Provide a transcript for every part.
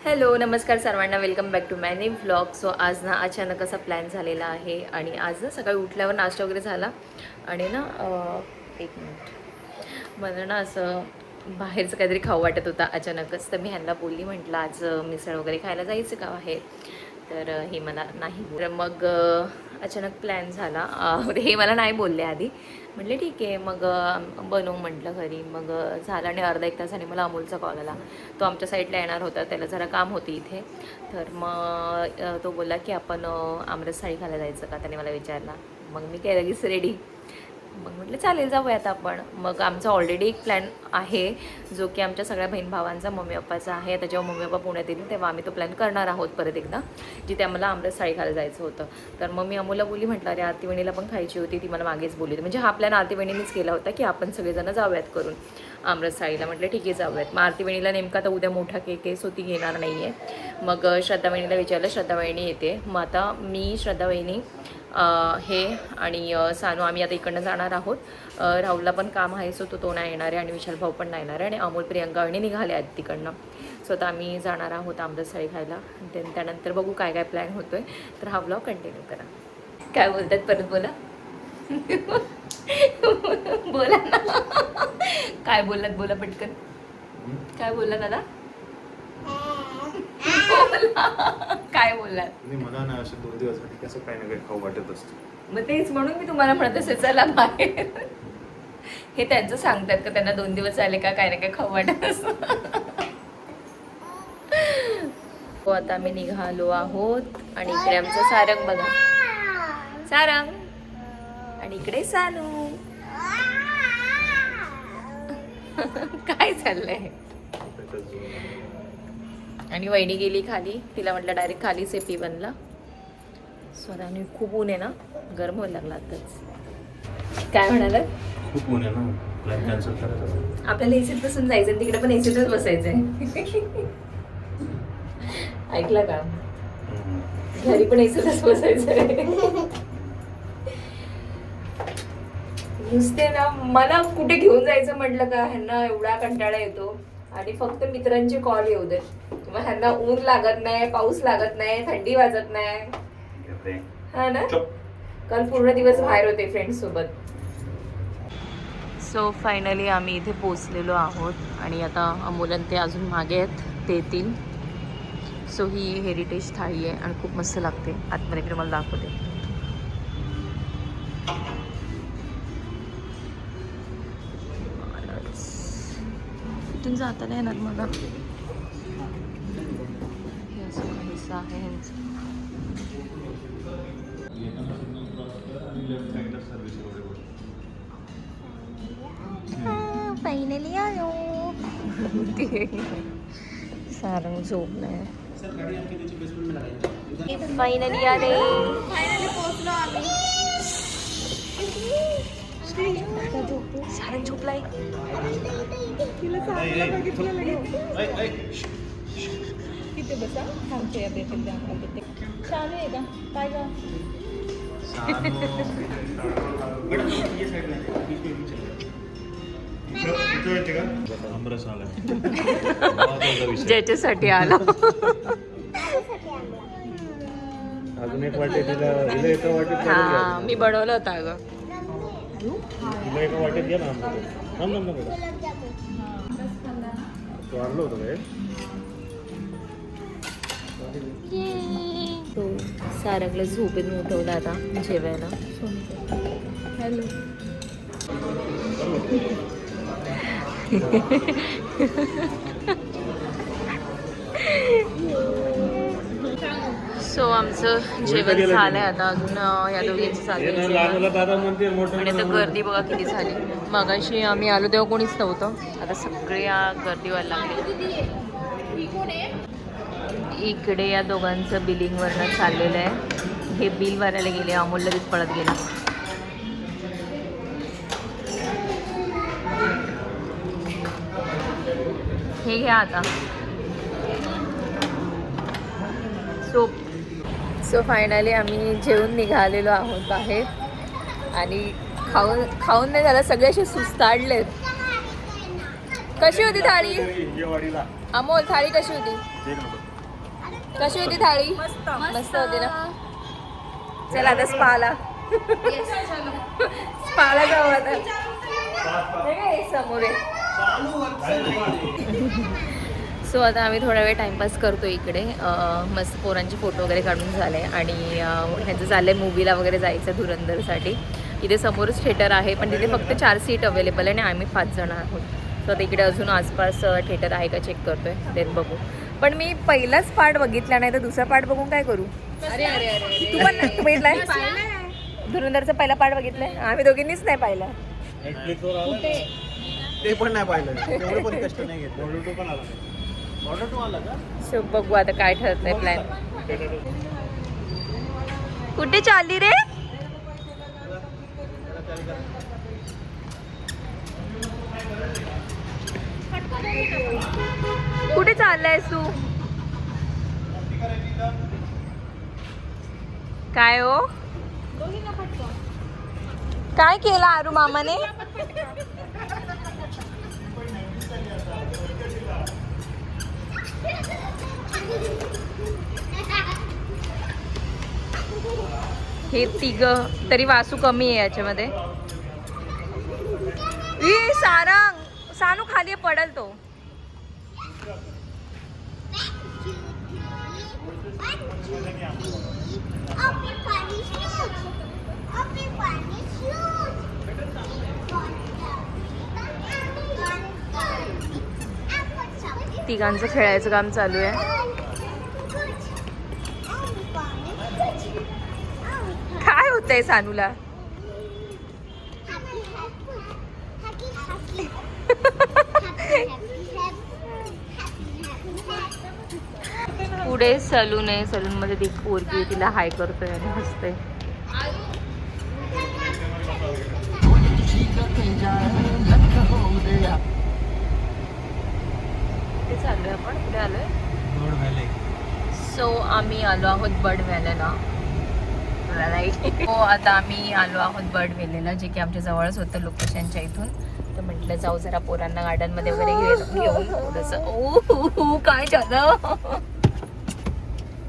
Hello नमस्कार सर्वांना, welcome back to my new vlog. So आज ना अचानक असा प्लॅन झालेला आहे आणि आज ना सकाळी उठल्यावर नाश्ता वगैरे झाला आणि ना एक मिनिट मला ना असं बाहेरचं काहीतरी खाऊ वाटत होता अचानकच. तर मी ह्यांना बोलली, म्हटलं आज मिसळ वगैरे खायला जायचं का आहे. तर हे मला नाही तर मग अचानक प्लॅन झाला. हे मला नाही बोलले आधी. म्हटले ठीक आहे मग बनवू म्हटलं घरी. मग झालं आणि अर्धा एक तासाने मला अमोलचा कॉल आला. तो आमच्या साईडला येणार होता, त्याला जरा काम होती इथे. तर मग तो बोलला की आपण आमरस थाळी खायला जायचं का, त्याने मला विचारला. मग मी काय लगेच रेडी. मग म्हटलं चालेल जाऊयात आपण. मग आमचा ऑलरेडी एक प्लॅन आहे जो की आमच्या सगळ्या बहीण भावांचा मम्मी पप्पाचा आहे. आता जेव्हा मम्मी पप्पा पुण्यात येतील तेव्हा आम्ही तो प्लॅन करणार आहोत परत एकदा, जिथे आम्हाला आमरस थाळी खायला जायचं होतं. तर मग मी अमोलला बोलली, म्हटलं अरे आरती वहिनीला पण खायची होती, ती मला मागेच बोलली होती. म्हणजे हा प्लॅन आरती वहिनीनेच केला होता की आपण सगळेजण जाऊयात करून आमरस थाळीला. म्हटलं ठीक आहे जाऊयात. मग आरती वहिनीला नेमका तर उद्या मोठा केक आहे, सो ती घेणार नाही आहे. मग श्रद्धा वहिनीला विचारलं, श्रद्धा वहिनी येते. मग आता मी, श्रद्धा वहिनी, हे आणि सानू आम्ही आता इकडनं जाणार आहोत. राहुलला पण काम आहे, सो तो नाही येणार आहे आणि विशाल भाऊ पण नाही येणार आहे आणि अमोल प्रियंका आणि निघाले आहेत तिकडनं. सो आता आम्ही जाणार आहोत आमरस थाळी खायला. त्यानंतर बघू काय काय प्लॅन होतो आहे. तर हा व्लॉग कंटिन्यू करा. काय बोलतात परत बोला. बोला ना, काय बोललात बोला पटकन. काय बोलला दादा. काय बोललात. मला ना असे 2 दिवस कसं काही ना काही खाऊ वाटत असतं. मग तेच म्हणून मी तुम्हाला म्हणत असे चला बाहेर. हे त्यांचं सांगतात का त्यांना 2 दिवस झाले का काय ना काय खाऊ वाटत असतं. हो आता आम्ही निघालो आहोत आणि इकडे आमचं सारंग बघा, सारंग, आणि इकडे सानू. काय चाललंय. आणि वहिनी गेली खाली, तिला म्हटलं डायरेक्ट खाली सेफी बनला. स्वतःने खूप ऊन आहे ना, गरम व्हायला लागला आताच. काय म्हणाल. खूप ऊन आहे ना, प्लॅन कॅन्सल करायचं. आपल्याला एसीत बसून जायचं, तिकडे पण एसीतच बसायचंय. ऐकलं का, घरी पण एसीतच बसायचंय. नुसते ना मला कुठे घेऊन जायचं म्हटलं का ह्यांना एवढा कंटाळा येतो आणि फक्त मित्रांचे कॉल येऊ दे. मग ह्यांना ऊन लागत नाही, पाऊस लागत नाही, थंडी वाजत नाही. हा ना, काल पूर्ण दिवस बाहेर होते फ्रेंड्स सोबत. सो फायनली आम्ही इथे पोचलेलो आहोत आणि आता अमोलन ते अजून मागे आहेत, ते येतील. सो ही हेरिटेज थाळी आहे आणि खूप मस्त लागते. आतमध्ये इकडे मला दाखवते. इथून जाता नाही येणार मला. हे असं काहीच आहे ह्यांचं. फायनली आलो. सारंग झोपलाय. फायनली आले. सारंग झोपलाय. तिथे बसा, थांबते चालू आहे का काय का. ज्याच्यासाठी आला. अजून एक वाटे तिला एका वाटेत. हा मी बनवलं होतं अगं. तिला एका वाटेत घ्या ना. वाढलं होतं काय. तो सारंगला झोपेतून उठवला आता जेवायला. हॅलो. सो आमचं जेवण झालंय आता. अजून या दोघींचं चालू आणि आता गर्दी बघा किती झाली. मगाशी आम्ही आलो तेव्हा कोणीच नव्हतं, आता सगळे गर्दी व्हायला लागली. इकडे या दोघांचं बिलिंगवरनं चाललेलं आहे. हे बिल भरायला गेले, अमोल लगेच पळत गेला. हे घ्या आता. सो फायनली आम्ही जेवून निघालेलो आहोत बाहेर आणि खाऊन नाही झालं, सगळे असे सुस्ताडलेत. कशी होती थाळी. अमोल थाळी कशी होती? कशी होती थाळी? मस्त होती ना. चल आता स्पाला स्पाला जाऊ आता. हे काय समोर आहे. सो आता आम्ही थोडा वेळ टाइमपास करतो इकडे. मस्त पोरांचे फोटो वगैरे काढून झाले आणि ह्यांचं चाललं आहे मूवीला वगैरे जायचं धुरंधरसाठी. इथे समोरच थिएटर आहे पण तिथे फक्त 4 सीट अवेलेबल आहे आणि आम्ही 5 जण आहोत. सो आता इकडे अजून आसपास थिएटर आहे का चेक करतोय, देन बघू. पण मी पहिलाच पार्ट बघितला नाही तर दुसरा पार्ट बघून काय करू? अरे अरे अरे तू पण तू बघितलाय? धुरंधरचा पहिला पार्ट बघितलाय? आम्ही दोघींनीच नाही पाहिला. ते पण नाही पाहिलं, एवढं पण कष्ट नाही घेतलं. बॉर्डर 2 पण आला. बॉर्डर 2 आला का? सो बघू आता काय ठरतंय प्लॅन. कुठे चालली रे? कुठे चाललायस तू? काय हो? काय केलं आरू मामाने? हे तिघ तरी वासू कमी आहे याच्यामध्ये. ई सारंग, सानू खाली पडल तो. तिघांचं खेळायचं काम चालू आहे. काय होतंय सानूला? पुढे सलून आहे. सलून मध्ये ती पोरगी तिला हाय करतोय आणि हसतोय. कुठे चाललोय आपण? कुठे आलोय? Bird valley. सो आम्ही आलो आहोत बर्ड व्हॅलीला. हो आता आम्ही आलो आहोत बर्ड व्हॅलीला, जे की आमच्या जवळच होतं लोकेशनच्या इथून. तर म्हटलं जाऊ जरा पोरांना गार्डन मध्ये वगैरे घेऊन थोडंसं. ओ काय झालं?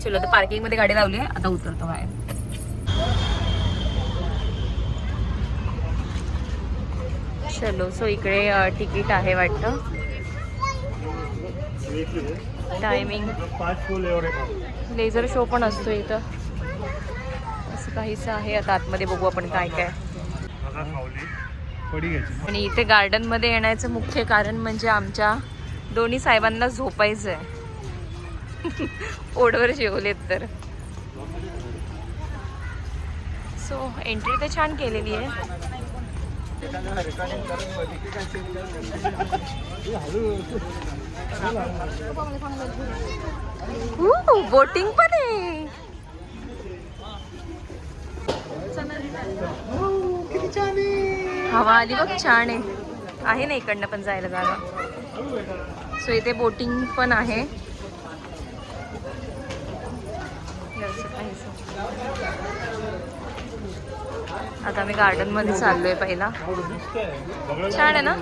चलो आता पार्किंग मध्ये गाडी लावली आहे, आता उतरतो बाहेर. चलो सो इकडे तिकीट आहे वाटतं. टायमिंग 5 फुल एवढे. लेझर शो पण असतो इथं, असं काहीच आहे. आता आतमध्ये बघू आपण काय काय. आणि इथे गार्डन मध्ये येण्याचं मुख्य कारण म्हणजे आमच्या दोन्ही साहेबांना झोपायचं आहे. ओढवर जेवलेत तर. सो एंट्री तर छान केलेली आहे. बोटिंग पण आहे. हवा आली बघ, छान आहे ना इकडनं पण जायला जागा. सो इथे बोटिंग पण आहे. आता आम्ही गार्डन मध्ये चाललोय. पहिला छान आहे ना.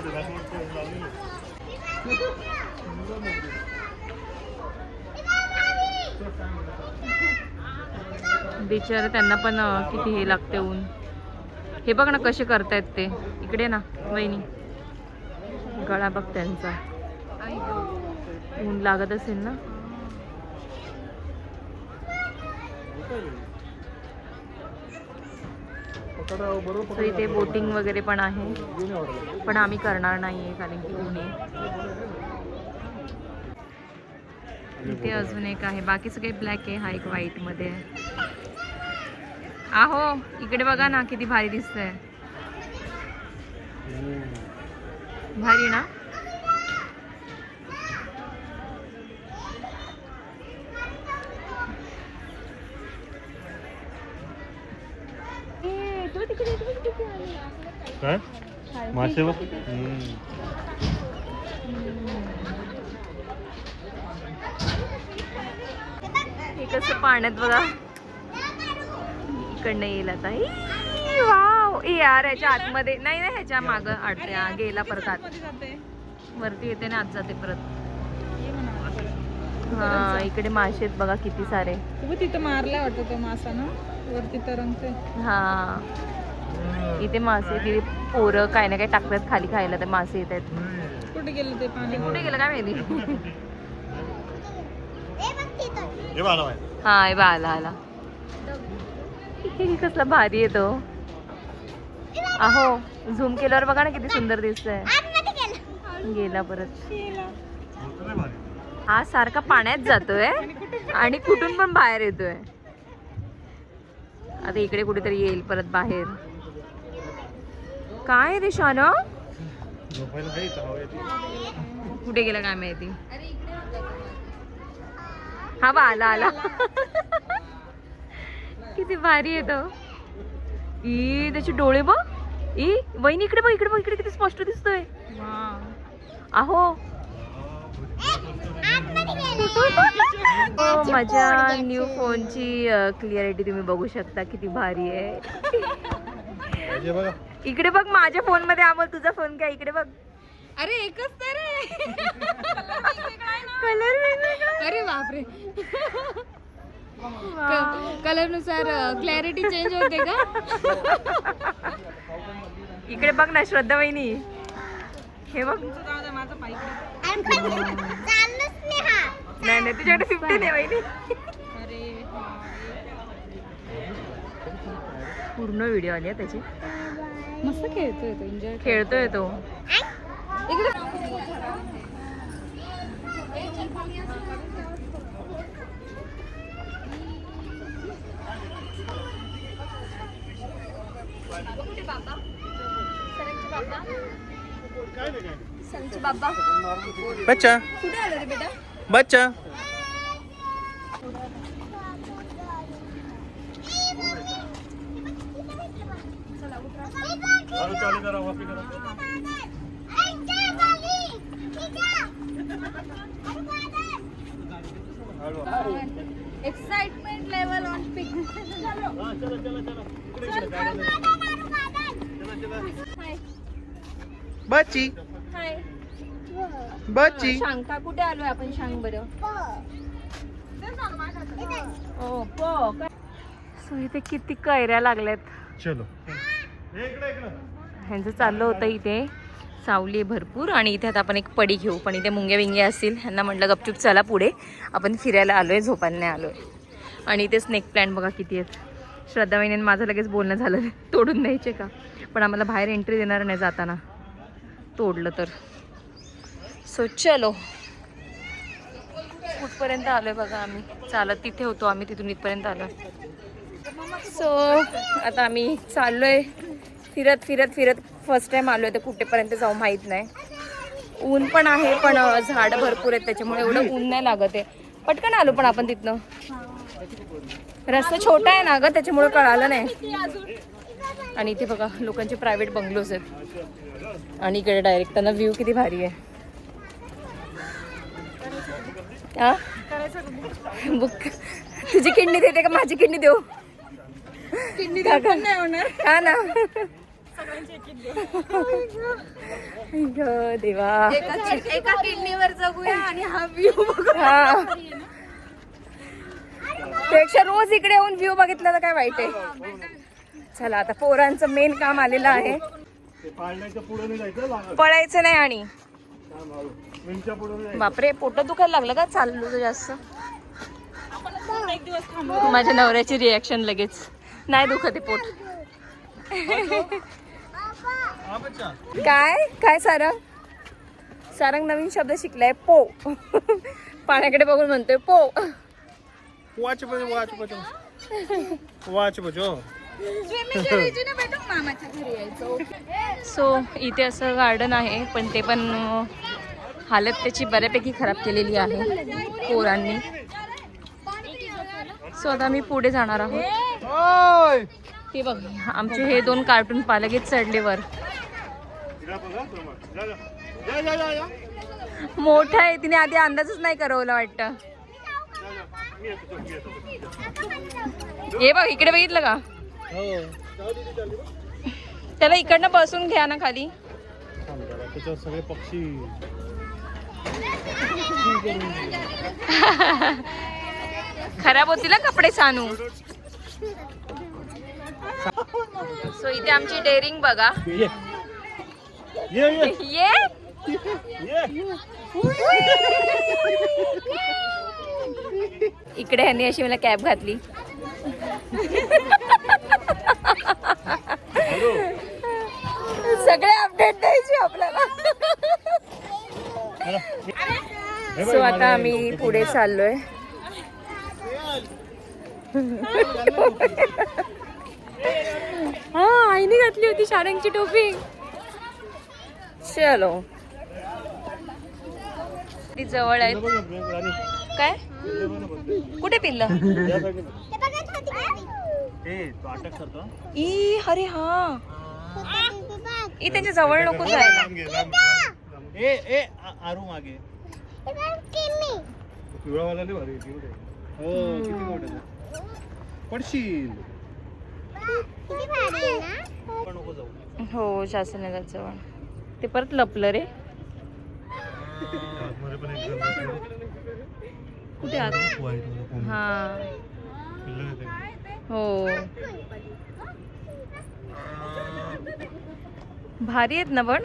बिचारे त्यांना पण किती हे लागते ऊन. हे बघ ना कसे करतायत ते. इकडे ना वहिनी, गळा बघ त्यांचा. ऊन लागत असेल ना. तर इथे बोटिंग वगैरे पण आहे, पण आम्ही करणार नाहीये कारण की ऊन आहे. इथे अजून एक आहे, बाकी सगळे ब्लॅक आहे, हा एक व्हाईट मध्ये आहे. आहो इकडे बघा ना किती भारी दिसतंय. भारी ना. काय मासे बघ. हे कसं पाण्यात बघा. इकडनं येईल आता. वाव ए यार, ह्याच्या आतमध्ये नाही ना, ह्याच्या मागं अडते. गेला परत आत वरती येते ना, आत जाते परत. हा इकडे मासे आहेत बघा किती सारे. तू तिथं मारलाय वाटतं तो मासा ना वरती तरंगते. हा इथे मासे तिथे पोरं काय ना काय टाकतात खाली खायला ते मासे येत आहेत. कुठे गेलं ते पाणी? कुठे गेलं काय माहिती. हे बघा बाय. हा हे बा आला आला. कसला भारी येतो. अहो झूम केल्यावर बघा ना किती सुंदर दिसतंय. गेला परत. हा सारखा पाण्यात जातोय आणि कुठून पण बाहेर येतोय. आता इकडे कुठेतरी येईल परत बाहेर. काय रे शाना कुठे गेला काय माहिती. हा बा आला आला. किती भारी येतो. ई त्याचे डोळे बघ. ई वहिनी इकडे बघ इकडे बघ इकडे किती स्पष्ट दिसतोय. अहो माझ्या न्यू फोनची क्लिअरिटी तुम्ही बघू शकता किती भारी आहे. इकडे बघ माझ्या फोन मध्ये. अमोल तुझा फोन काय इकडे बघ. अरे एकच तर आहे. कलर वेगवेगळा. अरे बापरे. कलर नुसार क्लॅरिटी चेंज होते का? इकडे बघ ना श्रद्धा वहिनी. हे बघ. नाही नाही तुझ्याकडे 15 आहे वहिनी. पूर्ण व्हिडिओ आली त्याची. मस्त खेळतोय तो. एन्जॉय खेळतोय तो. बच्चा बच्चा एक्साइटमेंट लेवल ऑन पिक. बच्ची बच्ची. शांका कुठे आलोय आपण. सांग बरं. सो इथे किती कैऱ्या लागल्यात. चलो ह्यांचं चाललं होतं इथे सावली आहे भरपूर आणि इथे आता आपण एक पडी घेऊ. पण इथे मुंग्या बिंग्या असतील. ह्यांना म्हटलं गपचूप चला पुढे आपण फिरायला आलोय झोपायला नाही आलोय. आणि इथे स्नेक प्लांट बघा किती आहेत. श्रद्धा वहिनीने माझं लगेच बोलणं झालं तोडून द्यायचे का. पण आम्हाला बाहेर एंट्री देणार नाही जाताना तोडलं तर. सो चलो कुठपर्यंत आलोय बघा. आम्ही चालत तिथे होतो. आम्ही तिथून इथपर्यंत आलो. सो आता आम्ही चाललोय फिरत फिरत फिरत. फर्स्ट टाइम आलोय तर कुठेपर्यंत जाऊ माहीत नाही. ऊन पण आहे पण झाडं भरपूर आहेत त्याच्यामुळे एवढं ऊन नाही लागत आहे. पटकन आलो पण आपण तिथनं. रस्ता छोटा आहे ना ग त्याच्यामुळे कळालं नाही. आणि इथे बघा लोकांचे प्रायव्हेट बंगलोज आहेत आणि इकडे डायरेक्ट त्यांना व्ह्यू किती भारी आहे. बुक तुझी किडनी देते का माझी किडनी देऊ. किडनी नाही होणार. हा ना देवा. एका किडनीवर जगूया आणि हा व्ह्यू बघू. हा पेक्षा रोज इकडे येऊन व्ह्यू बघितलं तर काय वाईट आहे. चला आता पोरांचं मेन काम आलेलं आहे. पळायचं नाही. आणि बापरे पोट दुखायला लागलं का चाललो जास्त. माझ्या नवऱ्याची रिॲक्शन लगेच. नाही दुखत आहे पोट. काय काय सारंग. सारंग नवीन शब्द शिकलाय पो. पाण्याकडे बघून म्हणतोय पो. वाच वाच वाच वाच बचो. सो इथे असं गार्डन आहे पण ते पण हालत त्याची बऱ्यापैकी खराब केलेली आहे पोरांनी. सो आता आम्ही पुढे जाणार आहोत. हे बघ आमचे हे 2 कार्टून लगेच चढले वर. मोठा आहे तिने आधी अंदाजच नाही करवला वाटतं. हे बघ इकडे बघितलं का. त्याला इकडनं बसून घ्या ना खाली. सगळे पक्षी खराब होतील ना कपडे सानू. सो इथे आमची डेअरिंग बघा. ये ये ये ये ये. इकडे ह्यांनी अशी मला कॅब घातली. सगळे अपडेट द्यायचे आपल्याला. सो आता आम्ही पुढे चाललोय. हा आईने घातली होती शाळेची टोपी. चलो ती जवळ आहे. काय कुठे पिल्लं? ई अरे हा ई त्यांच्या जवळ नको जायला. ए ए आरू मागे. पिवळावाला लय भारी आहे. हो किती गोड आहे. पडशील. नको जाऊ. हो शासनाच्या जवळ. ते परत लपलं रे. कुठे आत? हा हो भारी आहेत ना पण.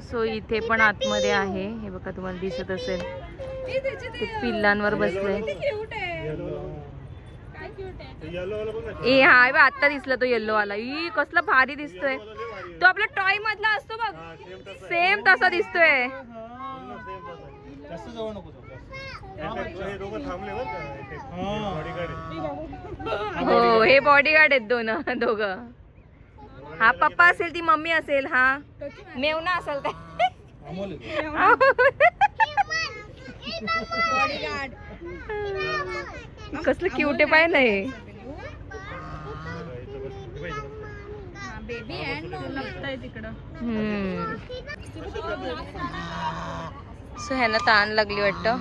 सो इथे पण आतमध्ये आहे. हे बघा तुम्हाला दिसत असेल ते पिल्लांवर बसले. ए हा आता दिसला तो येल्लो वाला. ई कसला भारी दिसतोय. तो आपला टॉय मधला असतो बघ. सेम तसा दिसतोय. हो हे बॉडीगार्ड आहेत दोघं. हा पप्पा असेल ती मम्मी असेल. हा मेवना असेल काय. कसलं क्यूट आहे पाय नाही. सो ह्यांना ताण लागली वाटतं.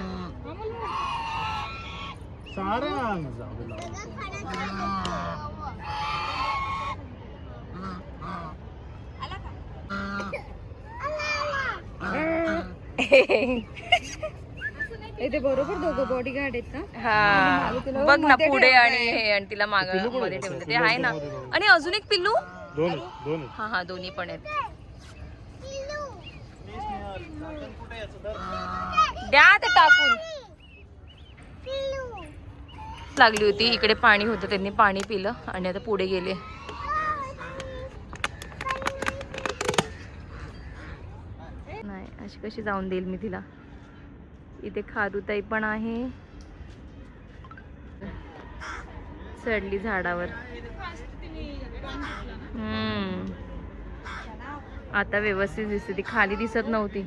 इथे बरोबर दोघं बॉडीगार्ड आहेत ना. हा बघ ना पुढे आणि हे आणि तिला माग मध्ये ठेवलं ते आहे ना. आणि अजून एक पिल्लू. दोन हा हा दोन्ही पण आहेत. द्या ते टाकून. लागली होती इकडे पाणी होतं त्यांनी पाणी पिलं आणि आता पुढे गेले. नाही अशी कशी जाऊन देईल मी तिला. इथे खारुताई पण आहे. चढली झाडावर. आता व्यवस्थित दिसते. ती खाली दिसत नव्हती.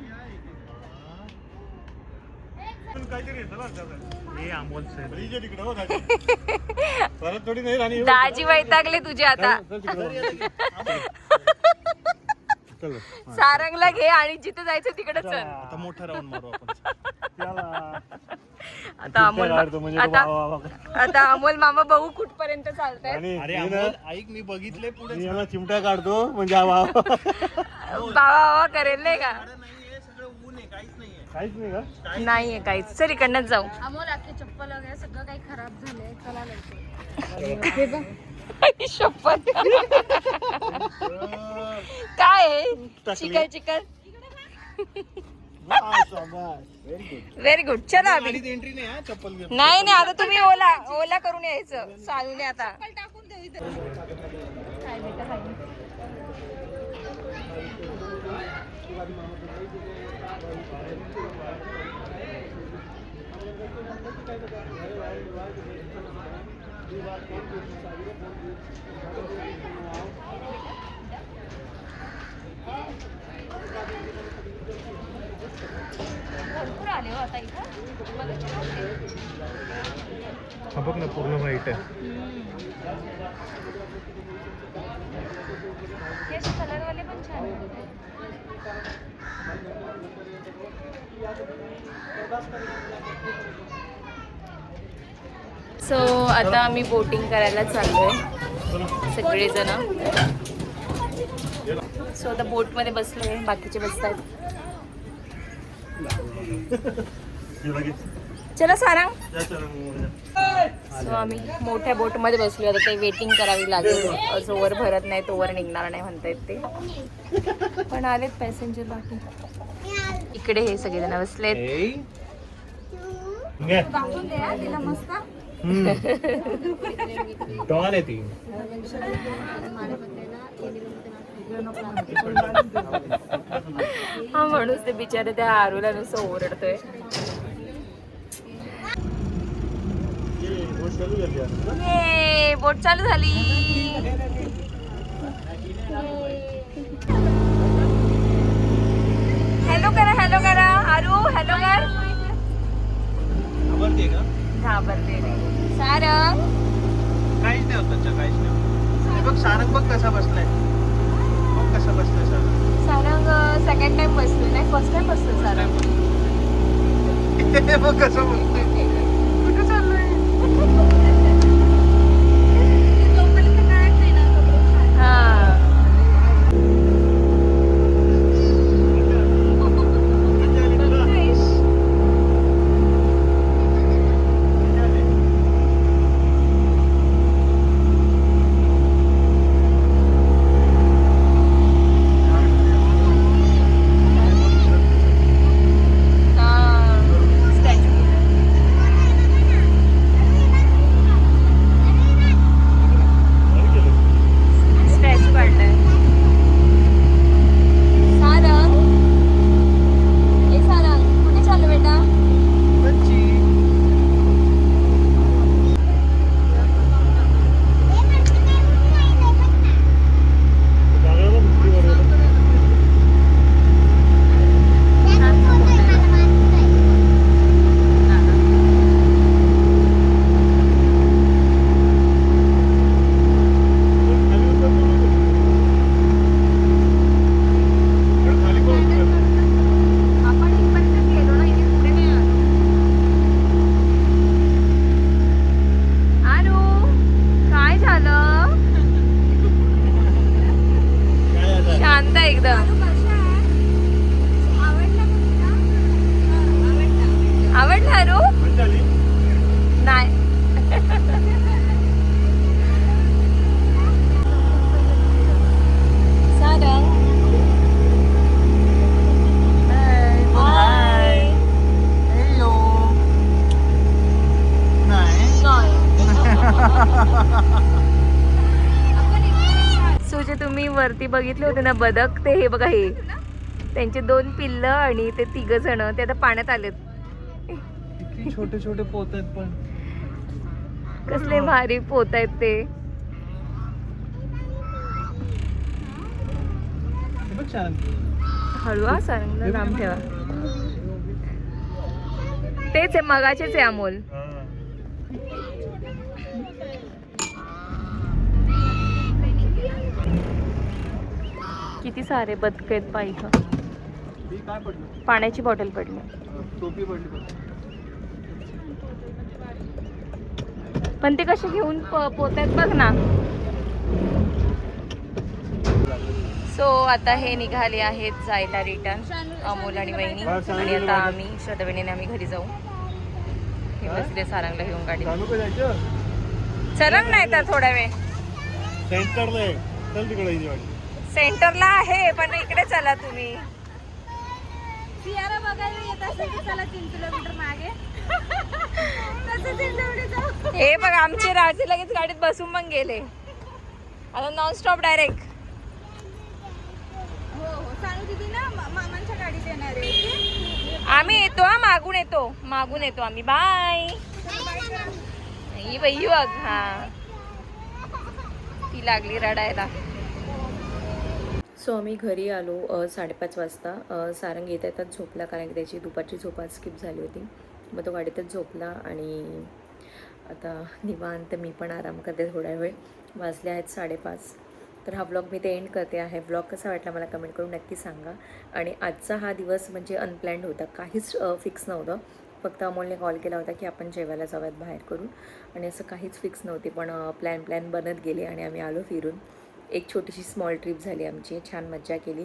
दाजी वैतागले तुझे आता. सारंगला घे आणि जिथे जायचं तिकडे चल. आता मोठा राऊंड मारू आपण. आता अमोल मामा बघू कुठपर्यंत चालतंय. अरे अमोल ऐक मी बघितले पुढे. याला चिमटा काढतो म्हणजे बाबा करेल नाही का. काहीच नाही का. नाहीये काहीच. चल इकडनंच जाऊ. अमोल आपले चप्पल वगैरे सगळं काही खराब झालंय. चला शपथ काय चिकल चिकल. Very good. चला आम्ही. एंट्री नाही हा चप्पल घेऊन. नाही आता तुम्ही ओला करून यायचं चालूने. आता टाकून देऊ इथे. भरपूर आले हो आता इथं. हा बघ ना पूर्ण व्हाईट आहे. हे कलरवाले पण छान आहेत. सो आता आम्ही बोटिंग करायला चाललोय सगळेजण. सो आता बोटमध्ये बसलोय, बाकीचे बसतात. चला सारंग. सो आम्ही मोठ्या बोटमध्ये बसलो. आता ते वेटिंग करावी लागेल. जोवर भरत नाही तोवर निघणार नाही म्हणतायत ते. पण आलेत पॅसेंजर बाकी. इकडे हे सगळेजण बसलेत. दाखवून दे हा, तिला मस्त. डॉन आहे ती. हा माणूस ते बिचारे त्या आरूला नुसतं ओरडतोय. ये बोट चालू झाली. हॅलो करा, हॅलो करा. आरू हॅलो कर. आवडते का? घाबरते सारंग. काहीच नाही होत त्याच्या, काहीच नाही. बघ सारंग बघ कसा बसलाय. बघ कसा बसलाय सारंग. सारंग सेकंड टाइम बसतोय. नाही फर्स्ट टाइम बसतोय सारंग. बघ कसं बसतोय. कुठे चाललोय? जोपर्यंत कायच नाही ना, तोपर्यंत हा वरती बघितले होते ना बदक, ते हे बघा, हे त्यांचे 2 पिल्लं आणि ते 3 जण ते आता पाण्यात आलेत. किती छोटे छोटे पोत आहेत, पण कसले भारी पोत आहेत ते. बघ छान. हळू सांग, लांब ठेवा. तेच आहे, मगाचेच आहे अमोल. किती सारे बदक आहेत पायी. काय पडलं? पाण्याची बॉटल पडली. टोपी पडली. पण ते कसे घेऊन पोतात बघ ना. सो आता हे निघाले आहेत जायला रिटर्न, अमोल आणि वहिनी. आणि आता आम्ही श्रद्धा वहिनीने आम्ही घरी जाऊ. हे बसले सारंगला घेऊन गाडी. सरंग नाही तर थोडा वेळ सेंटरला आहे. चल तिकडे. सेंटरला आहे, पण इकडे चला तुम्ही. सियारा बघायला येत असेल की चला 3 किलोमीटर मागे. तसं 3 किलोमीटर जाऊ. हे बघ, आमचे राजे लगेच गाडीत बसून मग गेले. आता नॉनस्टॉप डायरेक्ट. हो हो, सांगू दीदी ना, मामांच्या गाडीत येणार आहे. आम्ही येतो हा, मागून येतो आम्ही. बाय. ही बाई बघ, हा ती लागली रडायला. सो आम्ही घरी आलो 5:30 वाजता. सारंग येता येतात झोपला, कारण की त्याची दुपारची झोप आज स्किप झाली होती. मग तो गाडीतच झोपला आणि आता निवांत मी पण आराम करते थोडा वेळ. वाजले आहेत 5:30. तर हा व्लॉग मी ते एंड करते आहे. व्लॉग कसा वाटला मला कमेंट करून नक्की सांगा. आणि आजचा हा दिवस म्हणजे अनप्लॅन्ड होता, काहीच फिक्स नव्हतं. फक्त अमोलने कॉल केला होता की आपण जेवायला जाऊयात बाहेर करून, आणि असं काहीच फिक्स नव्हती. पण प्लॅन बनत गेले आणि आम्ही आलो फिरून. एक छोटीशी स्मॉल ट्रिप झाली आमची, छान मज्जा केली.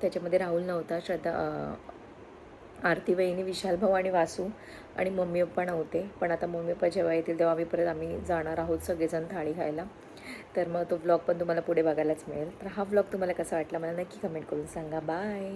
त्याच्यामध्ये राहुल नव्हता, आरती वहिनी, विशाल भाऊ आणि वासू आणि मम्मी पप्पा नव्हते. पण आता मम्मी पप्पा जेव्हा येतील तेव्हा आम्ही जाणार आहोत सगळेजण थाळी खायला. तर मग तो व्लॉग पण तुम्हाला पुढे बघायलाच मिळेल. तर हा व्लॉग तुम्हाला कसा वाटला मला नक्की कमेंट करून सांगा. बाय.